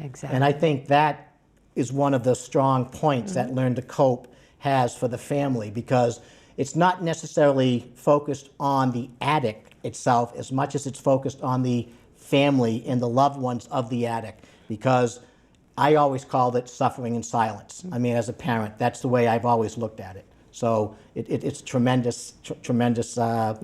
Exactly. And I think that is one of the strong points that Learn to Cope has for the family, because it's not necessarily focused on the addict itself as much as it's focused on the family and the loved ones of the addict, because I always called it suffering in silence. I mean, as a parent, that's the way I've always looked at it. So it's a tremendous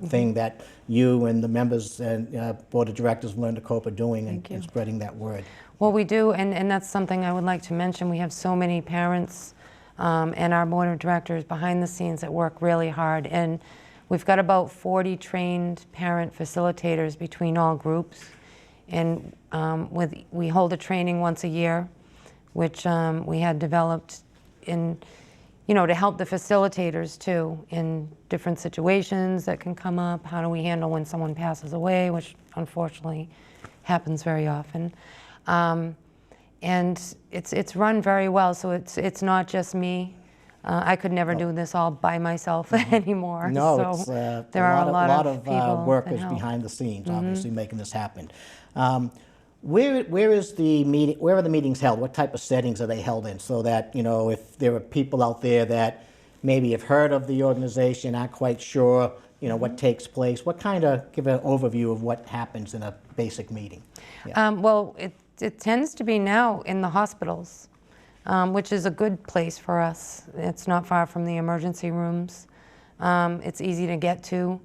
thing that you and the members and board of directors of Learn to Cope are doing and spreading that word. Well, we do, and that's something I would like to mention. We have so many parents and our board of directors behind the scenes that work really hard. And we've got about 40 trained parent facilitators between all groups. And we hold a training once a year, which we had developed to help the facilitators too in different situations that can come up. How do we handle when someone passes away, which unfortunately happens very often. And it's run very well, so it's not just me. I could never do this all by myself anymore. No, so it's there are a lot of people workers that help. behind the scenes, obviously making this happen. Where is the meeting? Where are the meetings held? What type of settings are they held in? So that if there are people out there that maybe have heard of the organization, aren't quite sure, what takes place. What kind of give an overview of what happens in a basic meeting? Yeah. Well, it tends to be now in the hospitals, which is a good place for us. It's not far from the emergency rooms. It's easy to get to.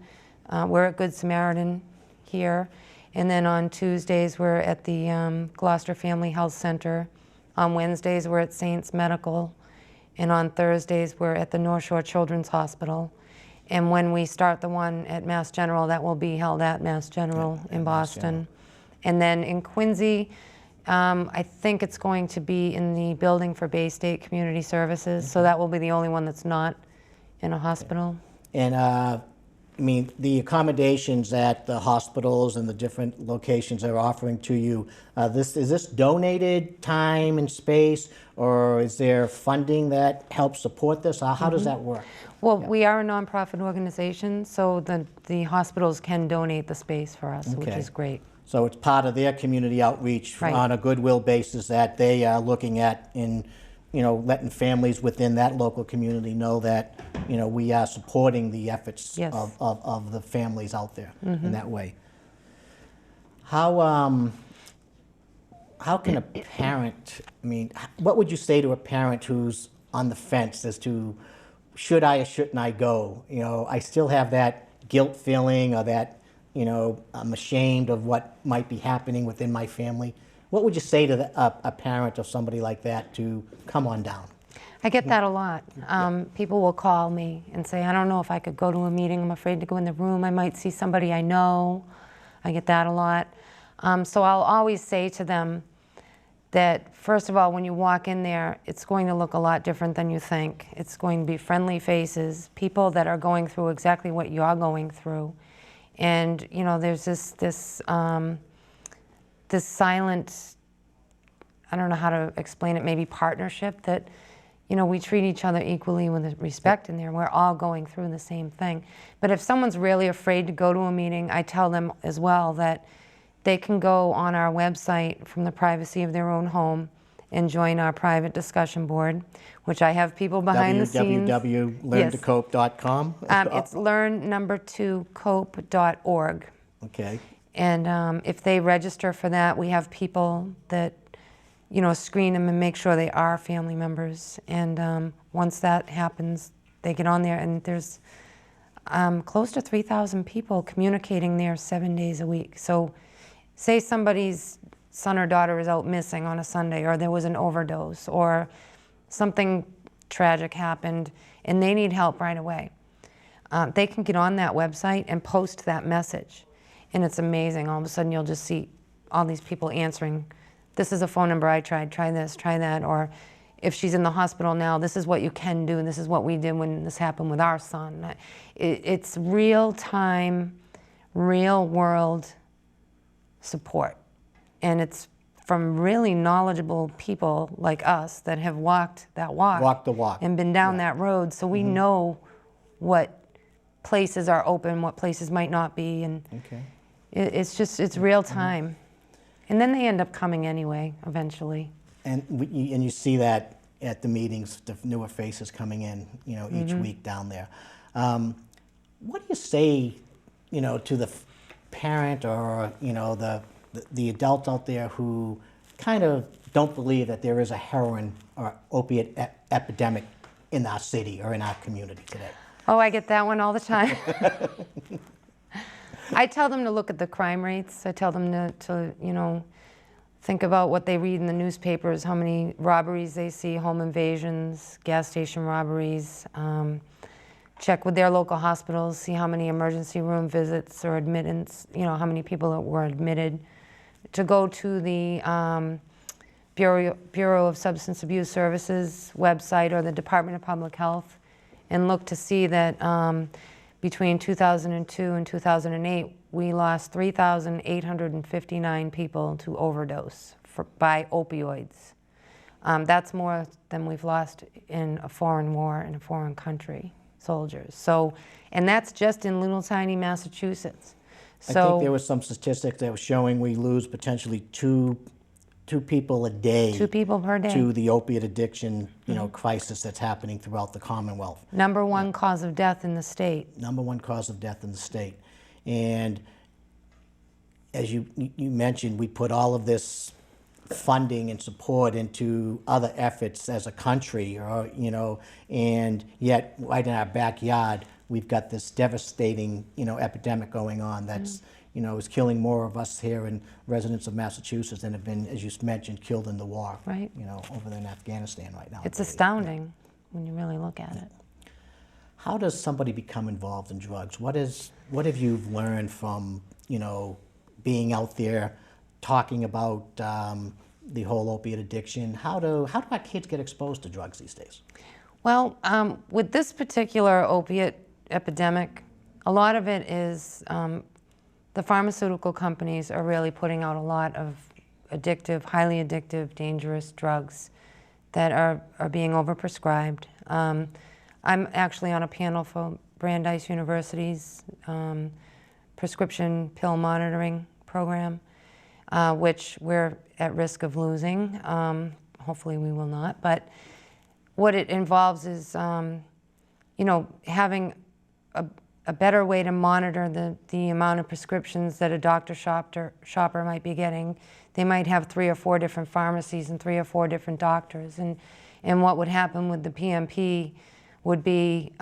We're at Good Samaritan here. And then on Tuesdays, we're at the Gloucester Family Health Center. On Wednesdays, we're at Saints Medical. And on Thursdays, we're at the North Shore Children's Hospital. And when we start the one at Mass General, that will be held at Mass General in Boston. And then in Quincy, I think it's going to be in the Building for Bay State Community Services. So that will be the only one that's not in a hospital. And the accommodations at the hospitals and the different locations they're offering to you, is this donated time and space, or is there funding that helps support this? How does that work? Well, we are a nonprofit organization, so the hospitals can donate the space for us, which is great. So it's part of their community outreach on a goodwill basis that they are looking at in letting families within that local community know that, we are supporting the efforts of the families out there in that way. How can a parent, what would you say to a parent who's on the fence as to should I or shouldn't I go? I still have that guilt feeling, or that, I'm ashamed of what might be happening within my family. What would you say to a parent of somebody like that to come on down? I get that a lot. People will call me and say, I don't know if I could go to a meeting. I'm afraid to go in the room. I might see somebody I know. I get that a lot. So I'll always say to them that, first of all, when you walk in there, it's going to look a lot different than you think. It's going to be friendly faces, people that are going through exactly what you're going through. And, there's this silent, I don't know how to explain it, maybe partnership that, we treat each other equally with respect in there. We're all going through the same thing. But if someone's really afraid to go to a meeting, I tell them as well that they can go on our website from the privacy of their own home and join our private discussion board, which I have people behind the scenes. www.learntocope.com? It's learn2cope.org. Okay. And if they register for that, we have people that, screen them and make sure they are family members. And once that happens, they get on there, and there's close to 3,000 people communicating there 7 days a week. So say somebody's son or daughter is out missing on a Sunday, or there was an overdose, or something tragic happened, and they need help right away. They can get on that website and post that message. And it's amazing. All of a sudden, you'll just see all these people answering, this is a phone number I tried, try this, try that. Or if she's in the hospital now, this is what you can do, and this is what we did when this happened with our son. It's real-time, real-world support. And it's from really knowledgeable people like us that have walked that walk. Walked the walk. And been down that road, so we know what places are open, what places might not be, and it's real time. And then they end up coming anyway, eventually. And and you see that at the meetings, the newer faces coming in, each week down there. What do you say, to the parent or the adult out there who kind of don't believe that there is a heroin or opiate epidemic in our city or in our community today? Oh, I get that one all the time. I tell them to look at the crime rates. I tell them to think about what they read in the newspapers, how many robberies they see, home invasions, gas station robberies. Check with their local hospitals, see how many emergency room visits or admittance, how many people that were admitted. To go to the Bureau of Substance Abuse Services website or the Department of Public Health and look to see that between 2002 and 2008, we lost 3,859 people to overdose by opioids. That's more than we've lost in a foreign war in a foreign country, soldiers. So, and that's just in little tiny Massachusetts. So, I think there was some statistics that was showing we lose potentially two people a day. 2 people per day. To the opiate addiction, crisis that's happening throughout the Commonwealth. Number 1 cause of death in the state. Number 1 cause of death in the state. And as you mentioned, we put all of this funding and support into other efforts as a country, and yet right in our backyard, we've got this devastating, epidemic going on that's, is killing more of us here in residents of Massachusetts than have been, as you mentioned, killed in the war, right? Over there in Afghanistan right now. It's astounding when you really look at it. How does somebody become involved in drugs? What have you learned from, being out there talking about the whole opiate addiction? How do our kids get exposed to drugs these days? Well, with this particular opiate epidemic, a lot of it is the pharmaceutical companies are really putting out a lot of addictive, highly addictive, dangerous drugs that are being overprescribed. I'm actually on a panel for Brandeis University's prescription pill monitoring program, which we're at risk of losing. Hopefully we will not. But what it involves is, having a better way to monitor the amount of prescriptions that a doctor shopper might be getting. They might have 3 or 4 different pharmacies and 3 or 4 different doctors. And what would happen with the PMP would be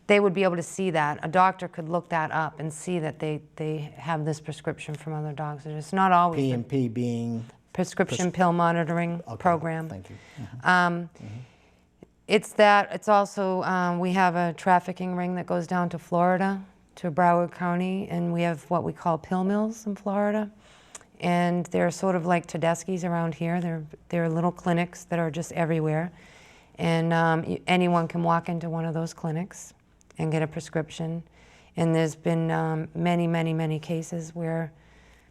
they would be able to see that. A doctor could look that up and see that they have this prescription from other doctors. It's not always PMP being? Prescription pill monitoring program. Thank you. It's also, we have a trafficking ring that goes down to Florida, to Broward County, and we have what we call pill mills in Florida. And they're sort of like Tedeschi's around here. They're little clinics that are just everywhere. And anyone can walk into one of those clinics and get a prescription. And there's been many, many, many cases where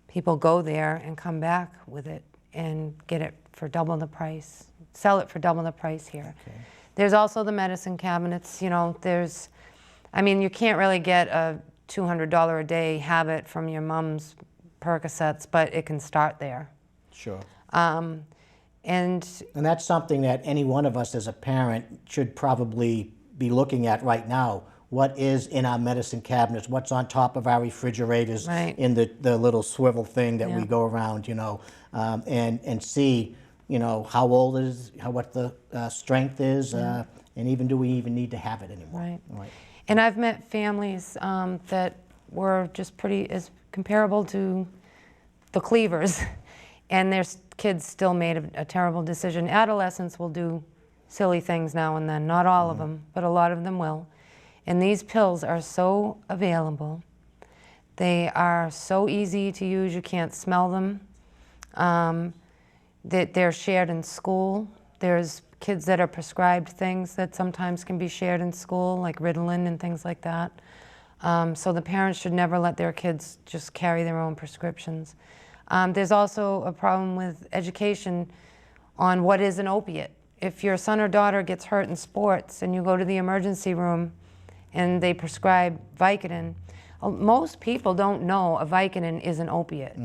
people go there and come back with it and get it for double the price, sell it for double the price here. Okay. There's also the medicine cabinets. You can't really get a $200 a day habit from your mom's Percocets, but it can start there. Sure. And that's something that any one of us as a parent should probably be looking at right now. What is in our medicine cabinets? What's on top of our refrigerators? Right. In the little swivel thing that we Yeah. go around, and see, how old it is, what the strength is, and even do we even need to have it anymore? Right. Right. And I've met families that were just pretty as comparable to the Cleavers, and their kids still made a terrible decision. Adolescents will do silly things now and then, not all of them, but a lot of them will. And these pills are so available. They are so easy to use, you can't smell them. They're shared in school. There's kids that are prescribed things that sometimes can be shared in school, like Ritalin and things like that. So the parents should never let their kids just carry their own prescriptions. There's also a problem with education on what is an opiate. If your son or daughter gets hurt in sports and you go to the emergency room and they prescribe Vicodin, most people don't know a Vicodin is an opiate.